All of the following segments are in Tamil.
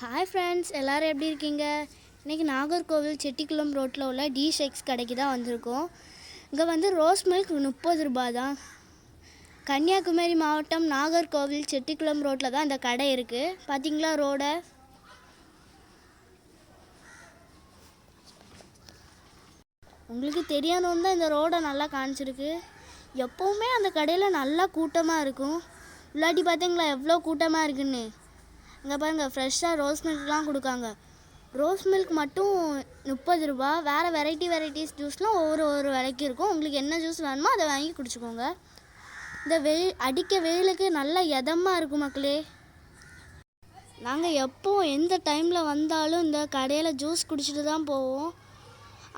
ஹாய் ஃப்ரெண்ட்ஸ், எல்லோரும் எப்படி இருக்கீங்க? இன்றைக்கி நாகர்கோவில் செட்டிக்குளம் ரோட்டில் உள்ள டி ஷேக்ஸ் கடைக்கு தான் வந்திருக்கோம். இங்கே வந்து ரோஸ் மில்க் 30 ரூபா தான். கன்னியாகுமரி மாவட்டம் நாகர்கோவில் செட்டிக்குளம் ரோட்டில் தான் இந்த கடை இருக்குது. பார்த்தீங்களா ரோடை? உங்களுக்கு தெரியணும்னு தான் இந்த ரோடை நல்லா காமிச்சிருக்கு. எப்போவுமே அந்த கடையில் நல்லா கூட்டமாக இருக்கும். இல்லாட்டி பார்த்தீங்களா எவ்வளோ கூட்டமாக இருக்குன்னு. இங்கே பாருங்கள், ஃப்ரெஷ்ஷாக ரோஸ் மில்க்லாம் கொடுக்காங்க. ரோஸ் மில்க் மட்டும் 30 ரூபா. வேறு வெரைட்டிஸ் ஜூஸ்லாம் ஒவ்வொரு விலைக்கு இருக்கும். உங்களுக்கு என்ன ஜூஸ் வேணுமோ அதை வாங்கி குடிச்சிக்கோங்க. இந்த அடிக்க வெயிலுக்கு நல்லா இதமாக இருக்கும் மக்களே. நாங்கள் எந்த டைமில் வந்தாலும் இந்த கடையில் ஜூஸ் குடிச்சிட்டு தான் போவோம்.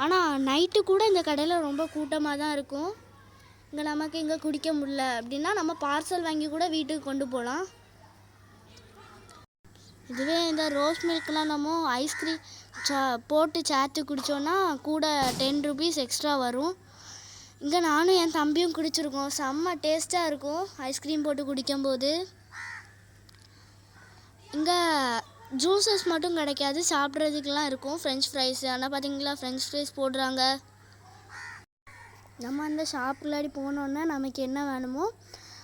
ஆனால் நைட்டு கூட இந்த கடையில் ரொம்ப கூட்டமாக தான் இருக்கும். இங்கே நமக்கு இங்கே குடிக்க முடியல அப்படின்னா நம்ம பார்சல் வாங்கி கூட வீட்டுக்கு கொண்டு போகலாம். இதுவே இந்த ரோஸ் மில்க்லாம் நம்ம ஐஸ்கிரீம் போட்டு சேர்த்து குடித்தோன்னா கூட 10 ருபீஸ் எக்ஸ்ட்ரா வரும். இங்கே நானும் என் தம்பியும் குடிச்சிருக்கோம். செம்ம டேஸ்ட்டாக இருக்கும் ஐஸ்கிரீம் போட்டு குடிக்கும்போது. இங்கே ஜூஸஸ் மட்டும் கிடைக்காது, சாப்பிட்றதுக்கெலாம் இருக்கும். ஃப்ரெஞ்ச் ஃப்ரைஸ், ஆனால் பார்த்தீங்களா ஃப்ரெஞ்ச் ஃப்ரைஸ் போடுறாங்க. நம்ம அந்த ஷாப்புலாடி போனோன்னா நமக்கு என்ன வேணுமோ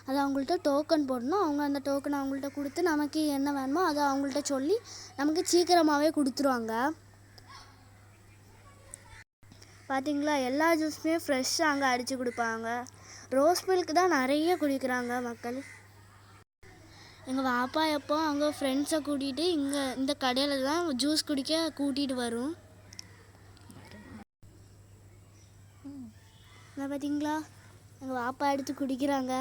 அதை அவங்கள்ட்ட டோக்கன் போடணும். அவங்க அந்த டோக்கனை அவங்கள்ட்ட கொடுத்து நமக்கு என்ன வேணுமோ அதை அவங்கள்ட்ட சொல்லி நமக்கு சீக்கிரமாகவே கொடுத்துருவாங்க. பார்த்திங்களா, எல்லா ஜூஸுமே ஃப்ரெஷ்ஷாக அங்கே அடித்து கொடுப்பாங்க. ரோஸ் மில்க் தான் நிறைய குடிக்கிறாங்க மக்கள். எங்கள் பாப்பா எப்போ அவங்க ஃப்ரெண்ட்ஸை கூட்டிகிட்டு இந்த கடையில் தான் ஜூஸ் குடிக்க கூட்டிகிட்டு வரும். பார்த்தீங்களா, எங்கள் பாப்பா எடுத்து குடிக்கிறாங்க.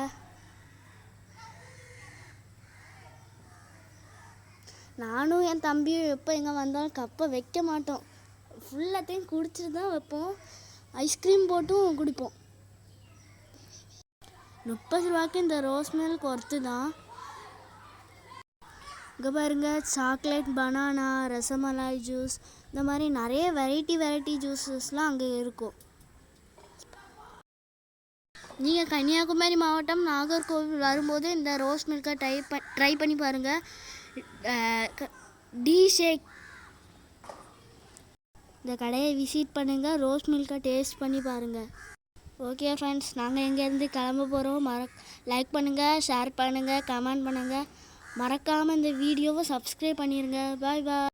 நானும் என் தம்பியும் எப்போ எங்கே வந்தாலும் கப்பை வைக்க மாட்டோம். ஃபுல்லாத்தையும் குடிச்சிட்டு தான் வைப்போம். ஐஸ்கிரீம் போட்டும் குடிப்போம். 30 ரூபாய்க்கு இந்த ரோஸ் மில்க் ஒர்த்து தான். இங்கே பாருங்கள், சாக்லேட், பனானா, ரசமலாய் ஜூஸ், இந்த மாதிரி நிறைய வெரைட்டி ஜூஸஸ்லாம் அங்கே இருக்கும். நீங்கள் கன்னியாகுமரி மாவட்டம் நாகர்கோவில் வரும்போது இந்த ரோஸ் மில்கை ட்ரை பண்ணி பாருங்கள். டி ஷேக் இந்த கடையை விசிட் பண்ணுங்கள். ரோஸ் மில்கை டேஸ்ட் பண்ணி பாருங்கள். ஓகே ஃப்ரெண்ட்ஸ், நாங்கள் எங்கேருந்து கிளம்ப போகிறோம். லைக் பண்ணுங்கள், ஷேர் பண்ணுங்கள், கமெண்ட் பண்ணுங்கள். மறக்காமல் இந்த வீடியோவை சப்ஸ்கிரைப் பண்ணிடுங்க. பாய் பாய்.